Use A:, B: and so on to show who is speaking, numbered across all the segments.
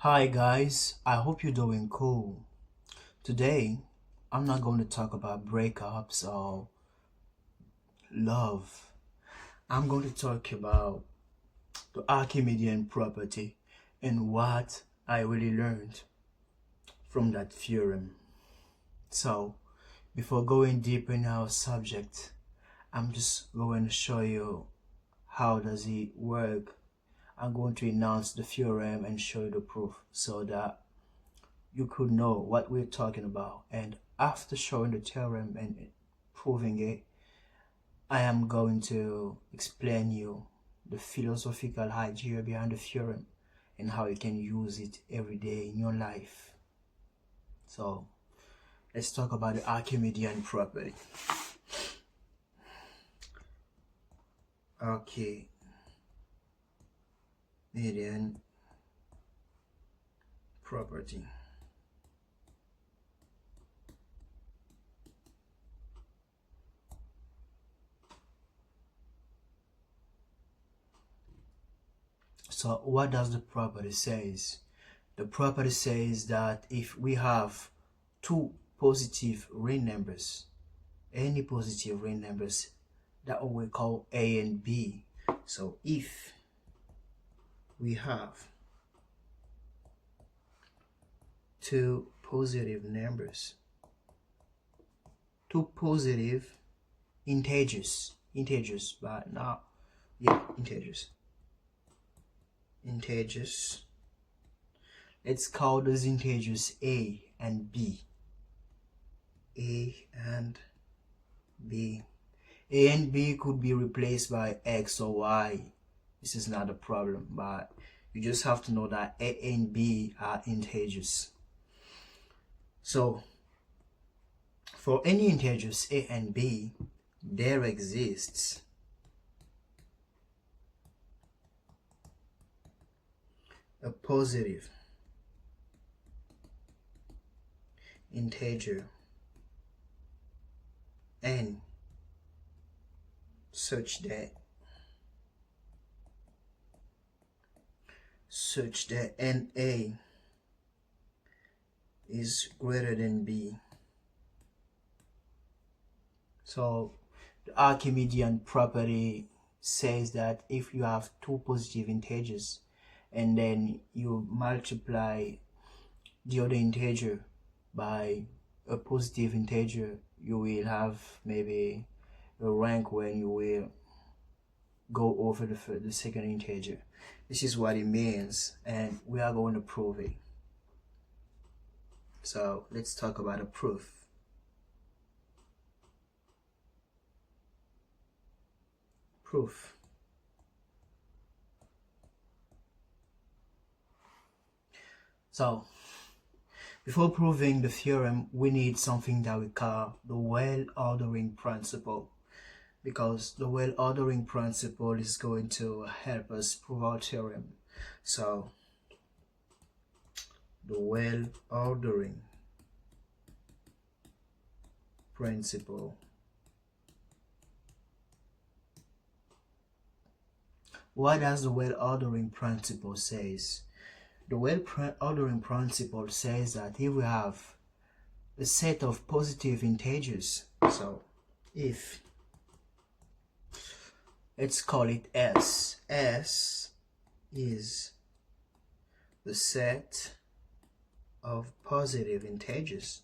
A: Hi guys, I hope you're doing cool. Today, I'm not going to talk about breakups or love. I'm going to talk about the Archimedean property and what I really learned from that theorem. So, before going deep in our subject, I'm just going to show you how does it work. I'm going to announce the theorem and show you the proof so that you could know what we're talking about. And after showing the theorem and proving it, I am going to explain you the philosophical idea behind the theorem and how you can use it every day in your life. So let's talk about the Archimedean property. Archimedean property. So what does the property says? The property says that if we have two positive real numbers, any positive real numbers, that what we call A and B. So if we have two positive numbers, two positive integers, but not, yeah, integers. Let's call those integers A and B. A and B. A and B could be replaced by X or Y. This is not a problem, but you just have to know that A and B are integers. So for any integers A and B, there exists a positive integer n such that NA is greater than B. So the Archimedean property says that if you have two positive integers and then you multiply the other integer by a positive integer, you will have maybe a rank when you will go over the second integer. This is what it means, and we are going to prove it. So let's talk about a proof. So before proving the theorem, we need something that we call the well-ordering principle, because the well-ordering principle is going to help us prove our theorem. So the well-ordering principle. What does the well-ordering principle says? The well-ordering principle says that if we have a set of positive integers, so if, let's call it S. S is the set of positive integers.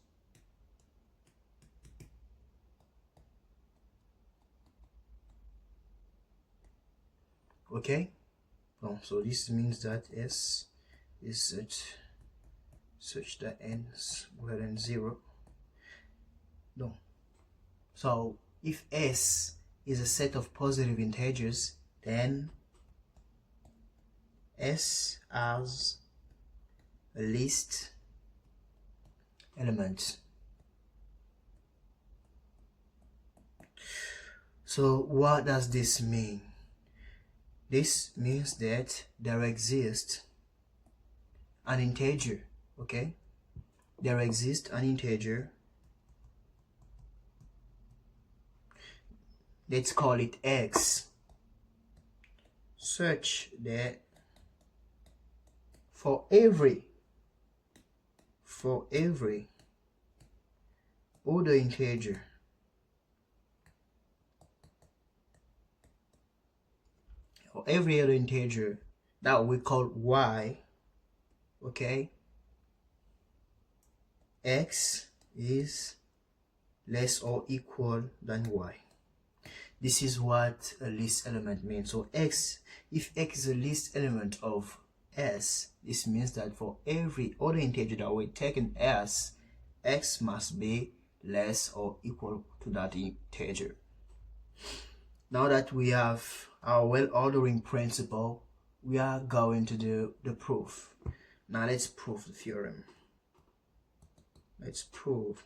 A: Okay? So this means that S is such that n is greater than 0. No. So if S is a set of positive integers, then S has a least element. So what does this mean? This means that there exists an integer, okay? There exists an integer. Let's call it X, such that for every other integer that we call y, okay, x is less or equal than y. This is what a least element means. So x, if x is a least element of s, this means that for every other integer that we take in s, x must be less or equal to that integer. Now that we have our well-ordering principle, we are going to do the proof. Now let's prove the theorem. Let's prove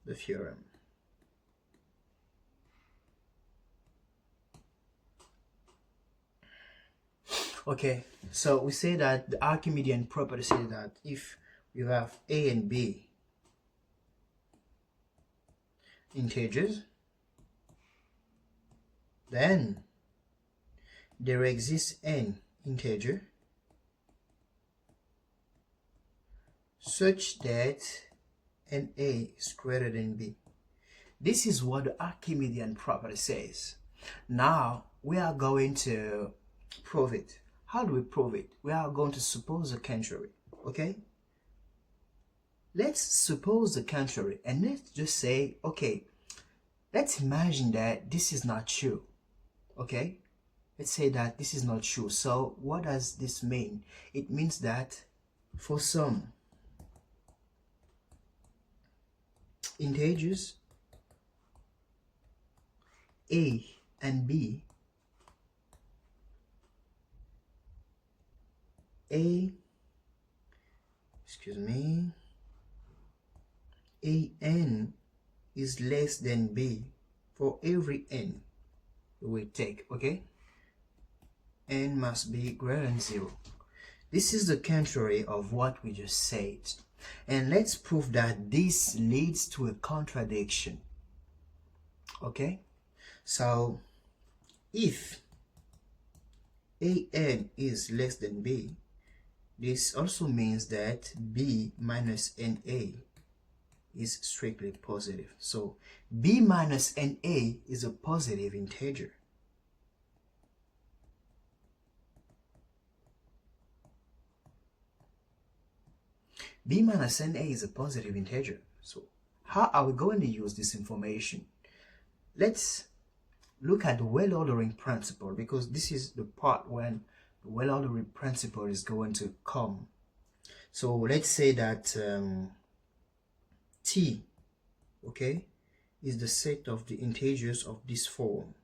A: the theorem. Okay, so we say that the Archimedean property says that if you have a and b integers, then there exists n integer such that n a is greater than b. This is what the Archimedean property says. Now we are going to prove it. How do we prove it? We are going to suppose the contrary, okay? Let's suppose the contrary, and let's just say, okay, let's imagine that this is not true, okay? Let's say that this is not true. So what does this mean? It means that for some integers a and b, an is less than b for every n we take, okay? N must be greater than 0. This is the contrary of what we just said. And let's prove that this leads to a contradiction, okay? So if an is less than b, this also means that b minus na is strictly positive. So b minus na is a positive integer. B minus na is a positive integer. So how are we going to use this information? Let's look at the well-ordering principle, because this is the part when the well-ordering principle is going to come. So let's say that t, okay, is the set of the integers of this form.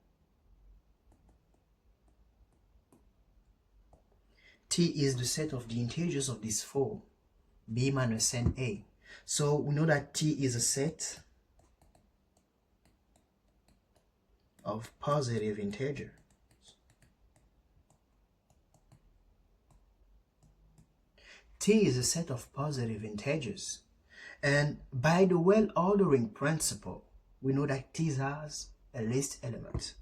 A: T is the set of the integers of this form, b minus na. So we know that t is a set of positive integers. T is a set of positive integers. And by the well-ordering principle, we know that T has a least element.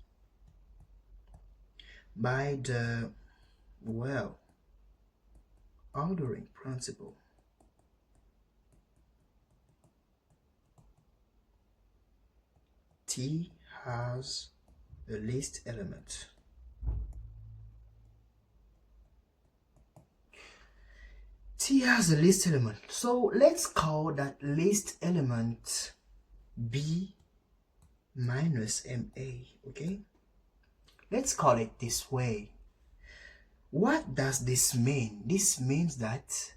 A: By the well-ordering principle, T has a least element. T has a least element. So let's call that least element B minus MA, okay? Let's call it this way. What does this mean? This means that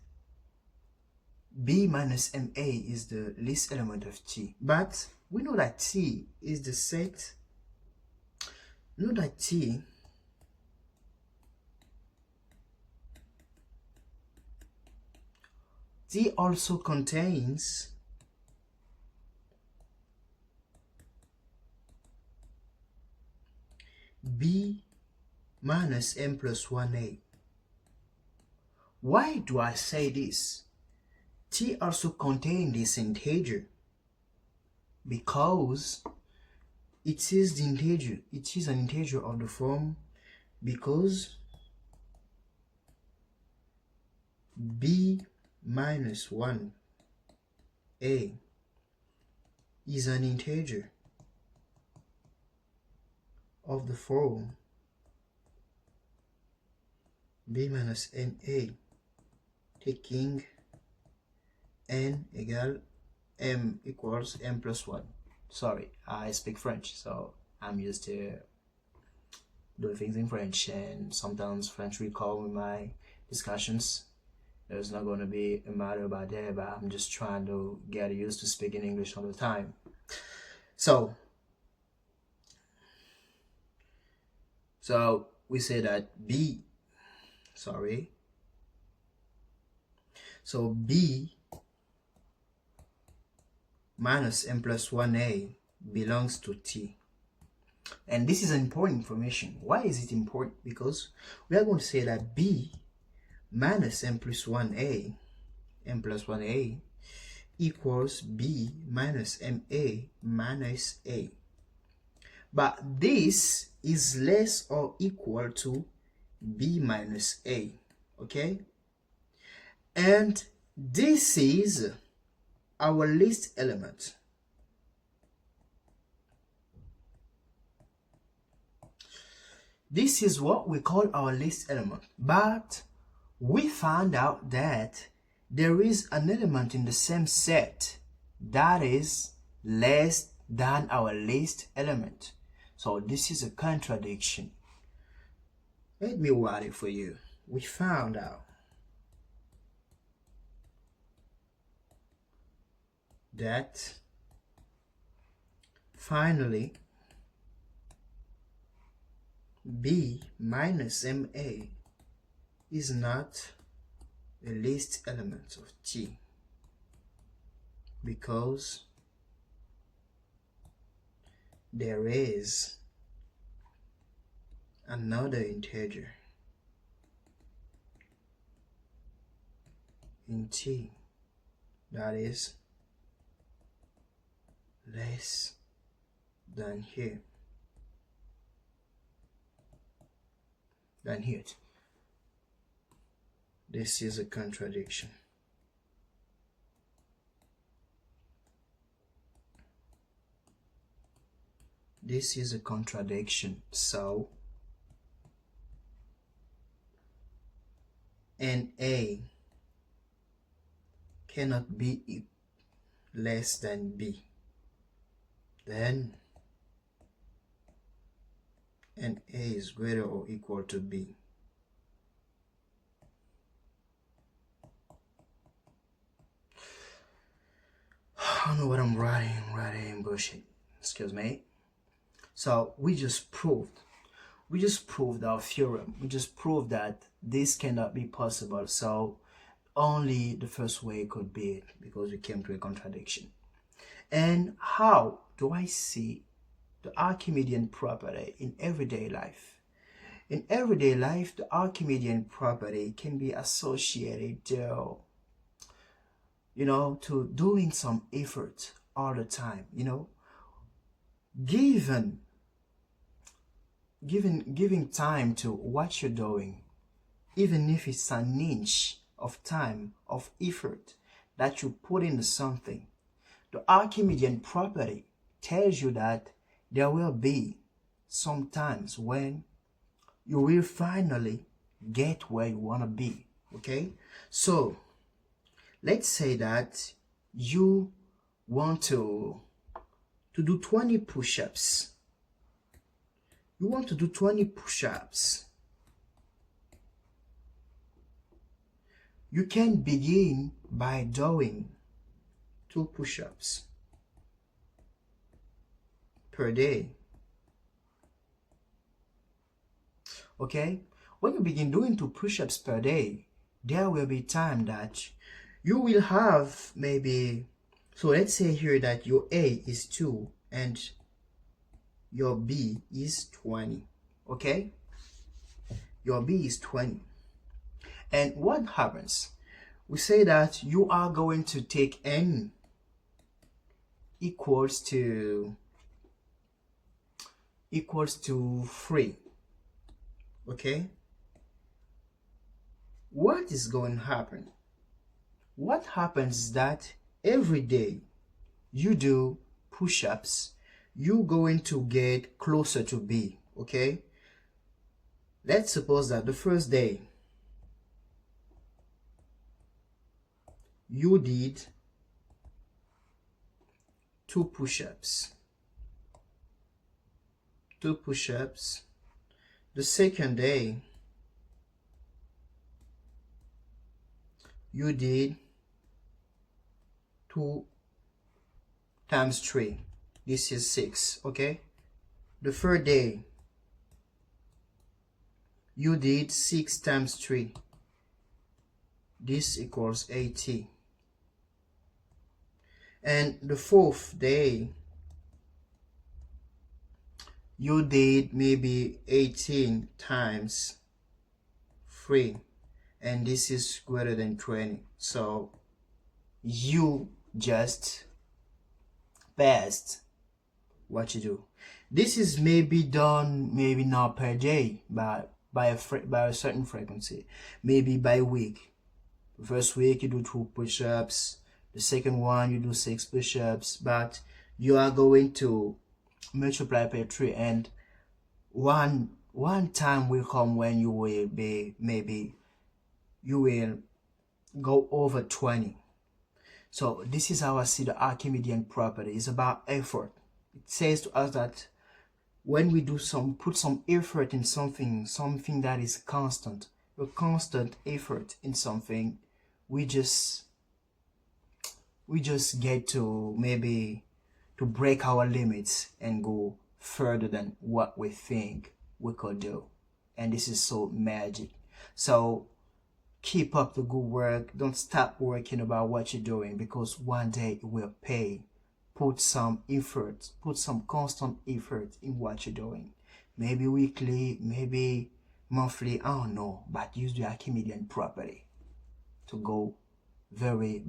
A: B minus MA is the least element of T. But we know that T is the set. We know that T also contains B minus M plus 1A. Why do I say this? T also contains this integer because it is the integer. It is an integer of the form because b minus 1a is an integer of the form b minus ma, taking n equal m equals m plus 1. Sorry, I speak French, so I'm used to doing things in French, and sometimes French will call in my discussions. There's not going to be a matter about that, but I'm just trying to get used to speaking English all the time. So we say that b minus m plus 1a belongs to T. And this is important information. Why is it important? Because we are going to say that b minus m plus 1a equals b minus ma minus a. But this is less or equal to b minus a, okay? And this is our list element. This is what we call our list element. But we found out that there is an element in the same set that is less than our list element. So this is a contradiction. Let me write it for you. We found out that finally b minus ma is not a list element of T, because there is another integer in T that is less than here. This is a contradiction. This is a contradiction. So NA cannot be less than B. Then NA is greater or equal to B. I don't know what I'm writing bullshit. Excuse me. So we just proved our theorem. We just proved that this cannot be possible. So only the first way could be it, because we came to a contradiction. And how do I see the Archimedean property in everyday life? In everyday life, the Archimedean property can be associated to, to doing some effort all the time, giving time to what you're doing, even if it's an inch of time, of effort that you put into something. The Archimedean property tells you that there will be some times when you will finally get where you want to be, okay? So let's say that you want to do 20 push-ups. You want to do 20 push-ups. You can begin by doing 2 push-ups per day. Okay? When you begin doing 2 push-ups per day, there will be time that you will have maybe, so let's say here that your A is 2 and your B is 20. Okay? Your B is 20. And what happens? We say that you are going to take N equals to 3. Okay? what is going to happen? What happens is that every day you do push-ups, you're going to get closer to B, okay? Let's suppose that the first day you did 2 push-ups. The second day you did 2 times 3. This is 6, okay? The third day you did 6 times 3. This equals 80. And the fourth day you did maybe 18 times 3, and this is greater than 20. So you just passed what you do. This is maybe done, maybe not per day, but by a certain frequency, maybe by week. The first week you do 2 push-ups, the second one you do 6 push-ups, but you are going to multiply by 3, and one time will come when you will be, maybe you will go over 20. So this is how I see the Archimedean property. It's about effort. It says to us that when we do put some effort in something that is constant, a constant effort in something, we just get to maybe to break our limits and go further than what we think we could do. And this is so magic. So keep up the good work. Don't stop working about what you're doing, because one day it will pay. Put some effort, put some constant effort in what you're doing. Maybe weekly, maybe monthly, I don't know, but use the Archimedean property to go very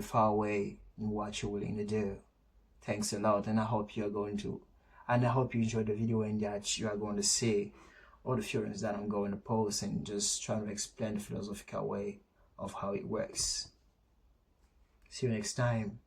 A: far away in what you're willing to do. Thanks a lot, and I hope you enjoyed the video, and that you are going to see all the theorems that I'm going to post and just trying to explain the philosophical way of how it works. See you next time.